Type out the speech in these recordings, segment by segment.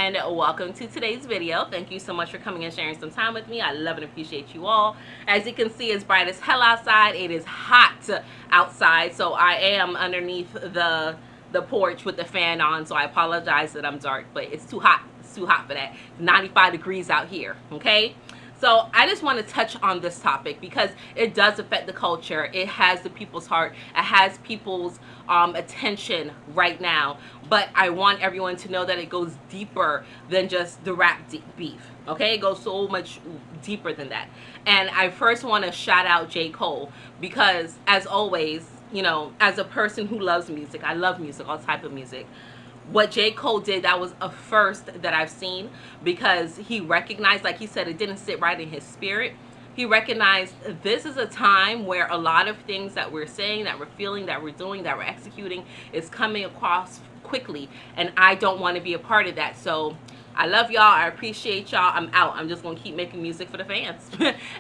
and welcome to today's video. Thank you so much for coming and sharing some time with me. I love and appreciate you all. As you can see, it's bright as hell outside. It is hot outside, so I am underneath the porch with the fan on, so I apologize that I'm dark, but it's too hot. It's too hot for that. It's 95 degrees out here, okay? So I just want to touch on this topic because it does affect the culture. It has the people's heart. It has people's attention right now. But I want everyone to know that it goes deeper than just the rap beef. Okay, it goes so much deeper than that. And I first want to shout out J. Cole because, as always, you know, as a person who loves music, I love music, all type of music. What J. Cole did, that was a first that I've seen, because he recognized, like he said, it didn't sit right in his spirit. He recognized this is a time where a lot of things that we're saying, that we're feeling, that we're doing, that we're executing is coming across quickly, and I don't want to be a part of that. So I love y'all. I appreciate y'all. I'm out. I'm just going to keep making music for the fans.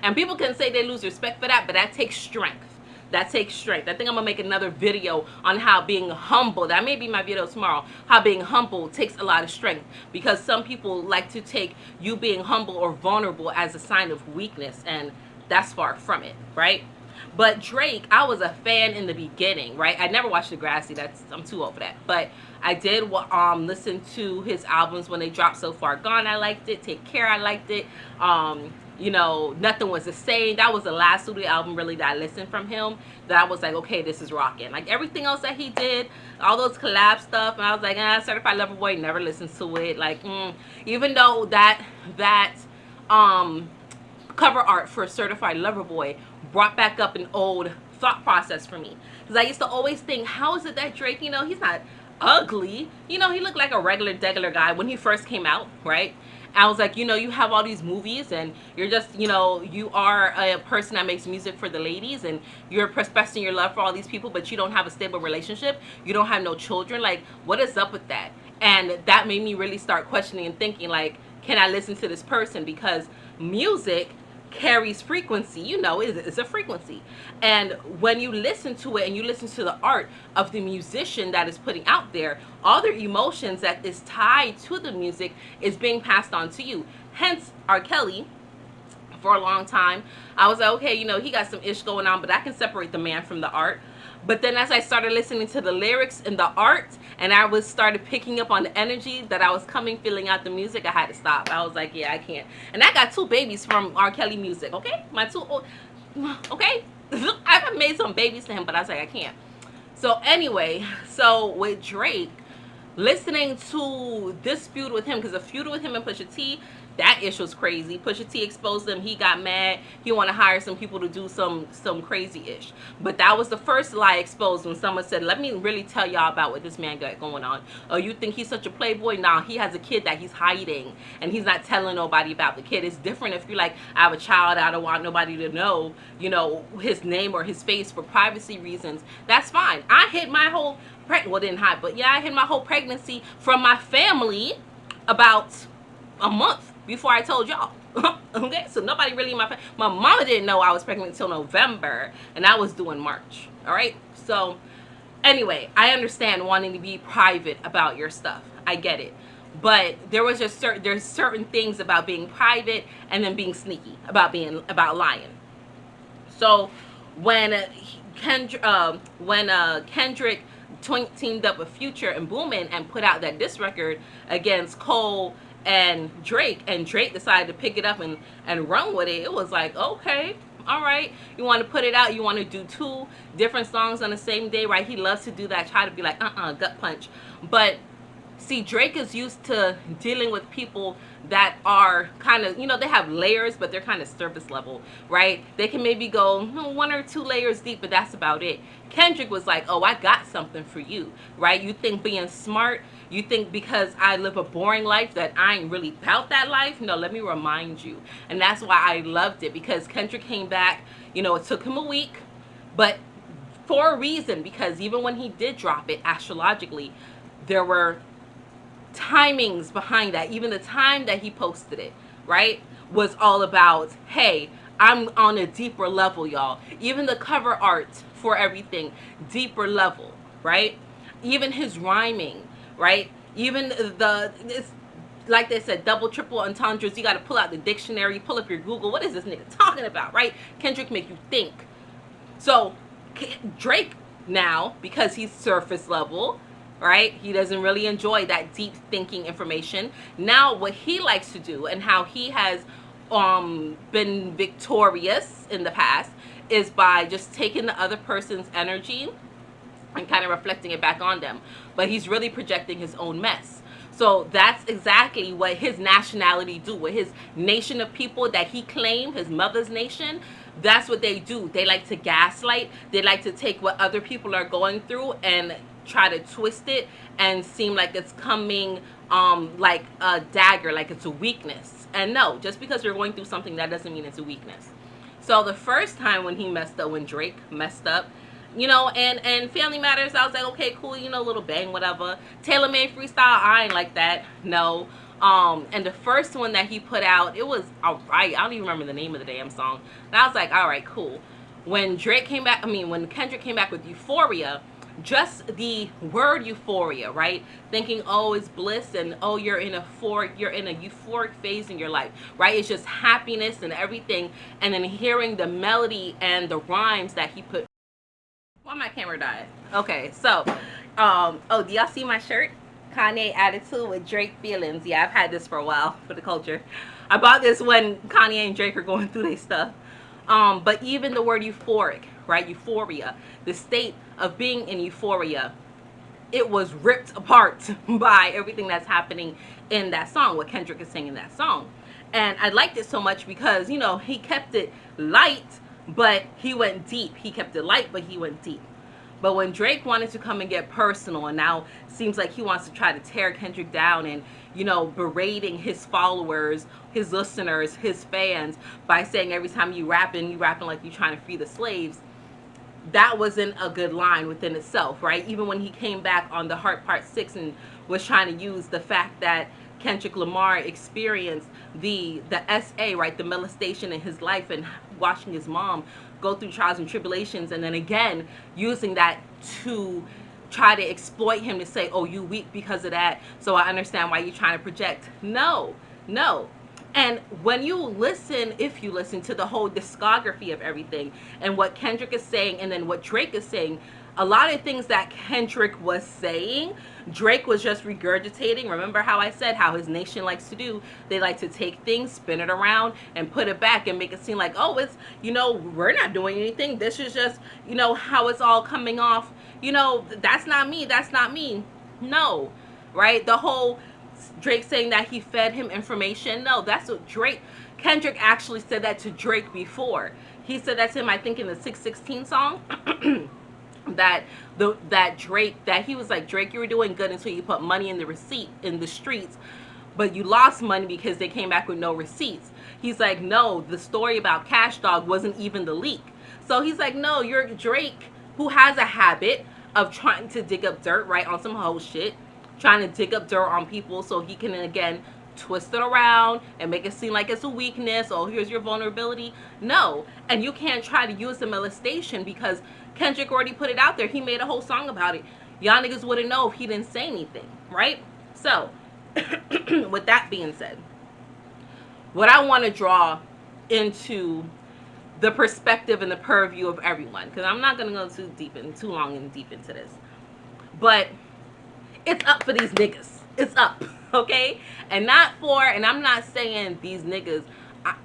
And people can say they lose respect for that, but that takes strength. That takes strength. I think I'm going to make another video on how being humble, that may be my video tomorrow, how being humble takes a lot of strength, because some people like to take you being humble or vulnerable as a sign of weakness, and that's far from it, right? But Drake, I was a fan in the beginning, right? I never watched Degrassi. I'm too old for that. But I did listen to his albums when they dropped. So Far Gone, I liked it. Take Care, I liked it. You know, Nothing Was the Same. That was the last studio album really that I listened from him, that I was like, okay, this is rocking. Like everything else that he did, all those collab stuff, and I was like, Certified Lover Boy, never listened to it. Like, even though that cover art for Certified Lover Boy brought back up an old thought process for me, because I used to always think, how is it that Drake, you know, he's not ugly, you know, he looked like a regular degular guy when he first came out, right? I was like, you know, you have all these movies and you're just, you know, you are a person that makes music for the ladies and you're professing your love for all these people, but you don't have a stable relationship, you don't have no children. Like, what is up with that? And that made me really start questioning and thinking, like, can I listen to this person? Because music carries frequency, you know, it's a frequency, and when you listen to it and you listen to the art of the musician that is putting out there, all their emotions that is tied to the music is being passed on to you. Hence R. Kelly, for a long time I was like, okay, you know, he got some ish going on, but I can separate the man from the art. But then as I started listening to the lyrics and the art, and I was started picking up on the energy that I was feeling out the music, I had to stop. I was like, yeah, I can't. And I got 2 babies from R. Kelly music, okay? My 2, okay? I've made some babies to him, but I was like, I can't. So anyway, so with Drake, listening to this feud with him, because the feud with him and Pusha T, that issue was crazy. Pusha T exposed him. He got mad. He want to hire some people to do some crazy ish. But that was the first lie exposed when someone said, let me really tell y'all about what this man got going on. Oh, you think he's such a playboy? Nah, he has a kid that he's hiding, and he's not telling nobody about the kid. It's different if you're like, I have a child, I don't want nobody to know, you know, his name or his face for privacy reasons. That's fine. I hid my whole well, didn't hide, but yeah, I hid my whole pregnancy from my family about a month before I told y'all. Okay, so nobody really in my mama didn't know I was pregnant until November, and I was due in March. All right, so anyway, I understand wanting to be private about your stuff. I get it, but there was just there's certain things about being private and then being sneaky about lying. So when Kendrick teamed up with Future and Boomin and put out that diss record against Cole and Drake decided to pick it up and run with it, it was like, okay, all right, you want to put it out, you want to do 2 different songs on the same day, right? He loves to do that, try to be like, gut punch. But see, Drake is used to dealing with people that are kind of, you know, they have layers, but they're kind of surface level, right? They can maybe go 1 or 2 layers deep, but that's about it. Kendrick was like, oh, I got something for you, right? You think being smart, you think because I live a boring life that I ain't really about that life? No, let me remind you. And that's why I loved it, because Kendrick came back, you know, it took him a week, but for a reason, because even when he did drop it astrologically, there were timings behind that. Even the time that he posted it, right, was all about, hey, I'm on a deeper level, y'all. Even the cover art for everything, deeper level, right? Even his rhyming, right? Even like they said, double, triple entendres. You got to pull out the dictionary, pull up your Google. What is this nigga talking about, right? Kendrick make you think. So Drake now, because he's surface level, right? He doesn't really enjoy that deep thinking information. Now, what he likes to do and how he has been victorious in the past is by just taking the other person's energy and kind of reflecting it back on them. But he's really projecting his own mess. So that's exactly what his nationality do. With his nation of people that he claimed, his mother's nation, that's what they do. They like to gaslight. They like to take what other people are going through and try to twist it and seem like it's coming like a dagger, like it's a weakness. And no, just because you're going through something, that doesn't mean it's a weakness. So the first time when he messed up, when Drake messed up, you know, and Family Matters, I was like, okay, cool, you know, little bang, whatever. Taylor Made Freestyle, I ain't like that. No. And the first one that he put out, it was alright. I don't even remember the name of the damn song. And I was like, alright, cool. When Drake came back, when Kendrick came back with Euphoria, just the word euphoria, right? Thinking, oh, it's bliss, and oh, you're in a euphoric phase in your life, right? It's just happiness and everything. And then hearing the melody and the rhymes that he put. Why my camera died? Okay, so, oh, do y'all see my shirt? Kanye Attitude with Drake Feelings. Yeah, I've had this for a while for the culture. I bought this when Kanye and Drake are going through their stuff. But even the word euphoric, right? Euphoria, the state of being in euphoria, it was ripped apart by everything that's happening in that song, what Kendrick is saying in that song. And I liked it so much because, you know, he kept it light, but he went deep. He kept it light, but he went deep. But when Drake wanted to come and get personal, and now seems like he wants to try to tear Kendrick down and, you know, berating his followers, his listeners, his fans by saying every time you rapping like you're trying to free the slaves, that wasn't a good line within itself, right? Even when he came back on The Heart Part 6 and was trying to use the fact that Kendrick Lamar experienced the SA, right, the molestation in his life and watching his mom go through trials and tribulations, and then again using that to try to exploit him to say, oh, you weak because of that, so I understand why you're trying to project. No. And when you listen, if you listen to the whole discography of everything and what Kendrick is saying and then what Drake is saying, a lot of things that Kendrick was saying, Drake was just regurgitating. Remember how I said how his nation likes to do? They like to take things, spin it around, and put it back and make it seem like, oh, it's, you know, we're not doing anything. This is just, you know, how it's all coming off. You know, that's not me. That's not me. No, right? The whole Drake saying that he fed him information. No, that's what Kendrick actually said that to Drake before. He said that to him, I think, in the 616 song. that Drake, that he was like, Drake, you were doing good until you put money in the receipt in the streets, but you lost money because they came back with no receipts. He's like, no, the story about Cash Dog wasn't even the leak. So he's like, no, you're Drake, who has a habit of trying to dig up dirt, right, on some whole shit, trying to dig up dirt on people so he can again twist it around and make it seem like it's a weakness. Oh, here's your vulnerability. No. And you can't try to use the molestation because Kendrick already put it out there. He made a whole song about it. Y'all niggas wouldn't know if he didn't say anything, right? So with that being said, what I want to draw into the perspective and the purview of everyone, because I'm not going to go too long and deep into this, but it's up for these niggas. It's up, okay? And I'm not saying these niggas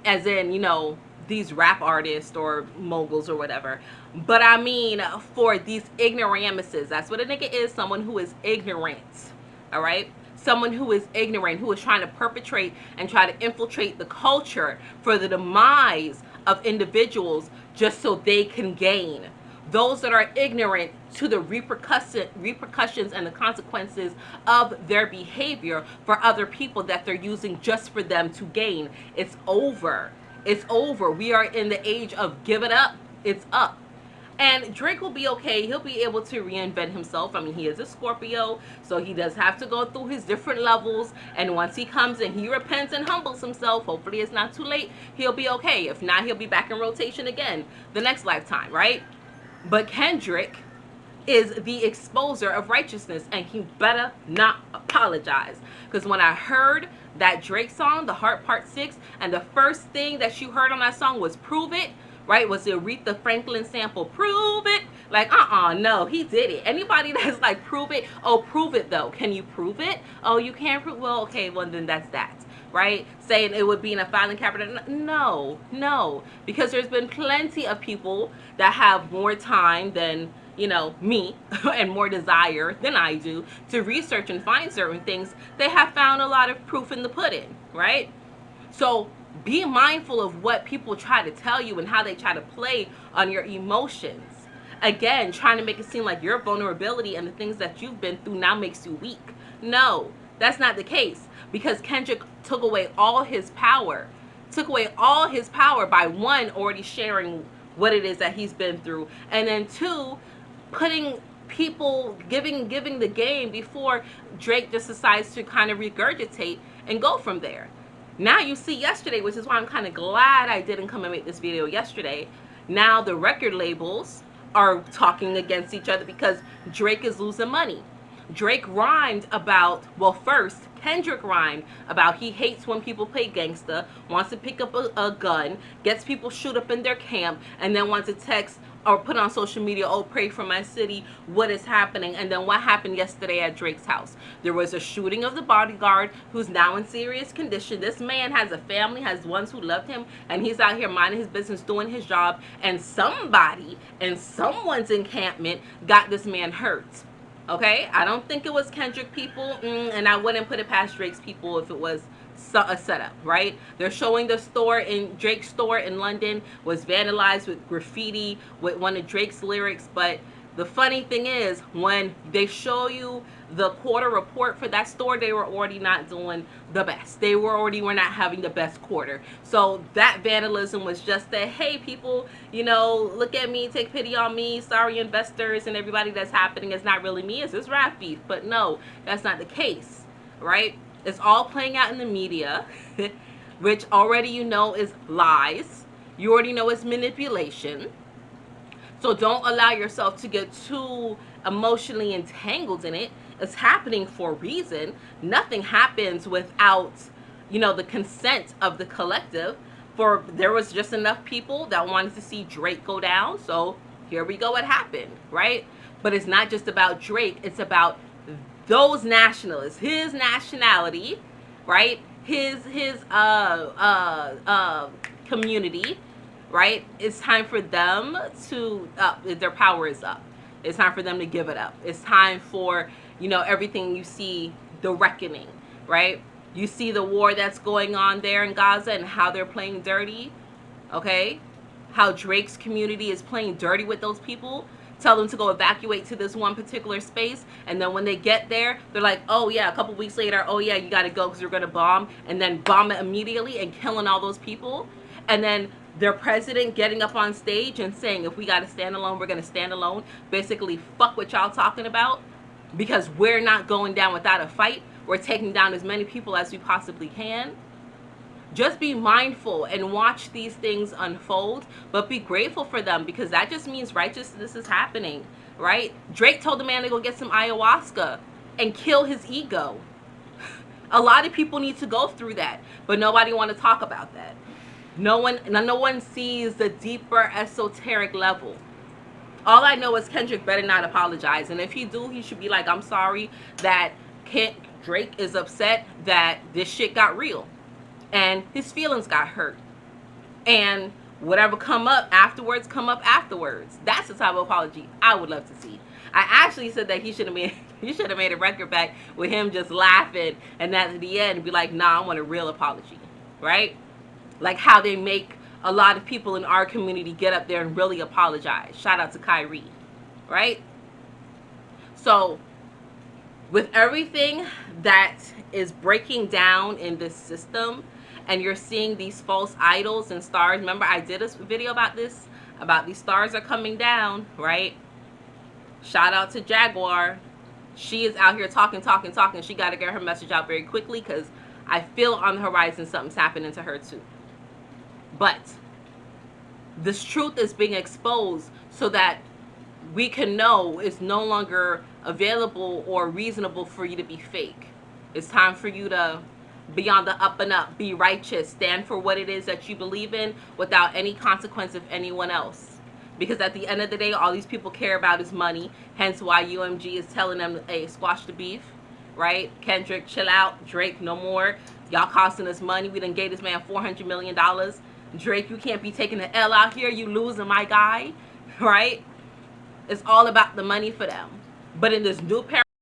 as in, you know, these rap artists or moguls or whatever, but I mean for these ignoramuses. That's what a nigga is, someone who is ignorant, all right? Someone who is ignorant, who is trying to perpetrate and try to infiltrate the culture for the demise of individuals just so they can gain. Those that are ignorant to the repercussions and the consequences of their behavior for other people that they're using just for them to gain. It's over. It's over. We are in the age of give it up. It's up. And Drake will be okay. He'll be able to reinvent himself. I mean, he is a Scorpio, so he does have to go through his different levels. And once he comes and he repents and humbles himself, hopefully it's not too late, he'll be okay. If not, he'll be back in rotation again the next lifetime, right? But Kendrick, is the exposer of righteousness, and he better not apologize. Because when I heard that Drake song, The Heart Part 6, and the first thing that you heard on that song was Prove It, right? Was the Aretha Franklin sample, Prove It? Like, no, he did it. Anybody that's like, prove it, oh, prove it though. Can you prove it? Oh, you can't prove, well, okay, well, then that's that. Right? Saying it would be in a filing cabinet. No, no. Because there's been plenty of people that have more time than, me, and more desire than I do to research and find certain things. They have found a lot of proof in the pudding, right? So be mindful of what people try to tell you and how they try to play on your emotions. Again, trying to make it seem like your vulnerability and the things that you've been through now makes you weak. No, that's not the case, because Kendrick took away all his power. Took away all his power by, one, already sharing what it is that he's been through, and then two, putting people, giving the game before Drake just decides to kind of regurgitate and go from there. Now you see yesterday, which is why I'm kind of glad I didn't come and make this video yesterday. Now the record labels are talking against each other because Drake is losing money. Drake rhymed about, well, first, Kendrick rhymed about he hates when people play gangsta, wants to pick up a gun, gets people shoot up in their camp, and then wants to text or put on social media, oh, pray for my city, what is happening? And then what happened yesterday at Drake's house? There was a shooting of the bodyguard who's now in serious condition. This man has a family, has ones who loved him, and he's out here minding his business, doing his job, and somebody in someone's encampment got this man hurt. Okay? I don't think it was Kendrick people, and I wouldn't put it past Drake's people if it was a setup, right? They're showing the store in Drake's store in London was vandalized with graffiti with one of Drake's lyrics. But the funny thing is, when they show you the quarter report for that store, they were already not doing the best. They were not having the best quarter. So that vandalism was just that, hey, people, look at me, take pity on me, sorry investors and everybody that's happening. It's not really me, it's this rap beef. But no, that's not the case, right? It's all playing out in the media, which already is lies. You already know it's manipulation. So don't allow yourself to get too emotionally entangled in it. It's happening for a reason. Nothing happens without, the consent of the collective. For there was just enough people that wanted to see Drake go down. So here we go, it happened, right? But it's not just about Drake. It's about those nationalists, his nationality, right? His community, right? It's time for them to their power is up. It's time for them to give it up. It's time for, everything you see, the reckoning, right? You see the war that's going on there in Gaza and how they're playing dirty, okay? How Drake's community is playing dirty with those people. Tell them to go evacuate to this one particular space, and then when they get there, they're like, oh yeah, a couple weeks later, oh yeah, you gotta go because you're gonna bomb, and then bomb it immediately and killing all those people. And then their president getting up on stage and saying, if we gotta stand alone, we're gonna stand alone. Basically, fuck what y'all talking about, because we're not going down without a fight. We're taking down as many people as we possibly can. Just be mindful and watch these things unfold, but be grateful for them, because that just means righteousness is happening, right? Drake told the man to go get some ayahuasca and kill his ego. A lot of people need to go through that, but nobody want to talk about that. No one sees the deeper esoteric level. All I know is Kendrick better not apologize, and if he do, he should be like, I'm sorry that Drake is upset that this shit got real and his feelings got hurt, and whatever come up afterwards. That's the type of apology I would love to see. I actually said that he should have made a record back with him just laughing, and at the end be like, nah, I want a real apology, right? Like how they make a lot of people in our community get up there and really apologize. Shout out to Kyrie, right? So with everything that is breaking down in this system, and you're seeing these false idols and stars. Remember, I did a video about this, about these stars are coming down, right? Shout out to Jaguar. She is out here talking. She got to get her message out very quickly, because I feel on the horizon something's happening to her too. But this truth is being exposed so that we can know it's no longer available or reasonable for you to be fake. It's time for you to be on the up and up, be righteous, stand for what it is that you believe in without any consequence of anyone else. Because at the end of the day, all these people care about is money. Hence why UMG is telling them, hey, squash the beef, right? Kendrick, chill out. Drake, no more. Y'all costing us money. We done gave this man $400 million. Drake, you can't be taking the L out here. You losing, my guy, right? It's all about the money for them. But in this new paradigm,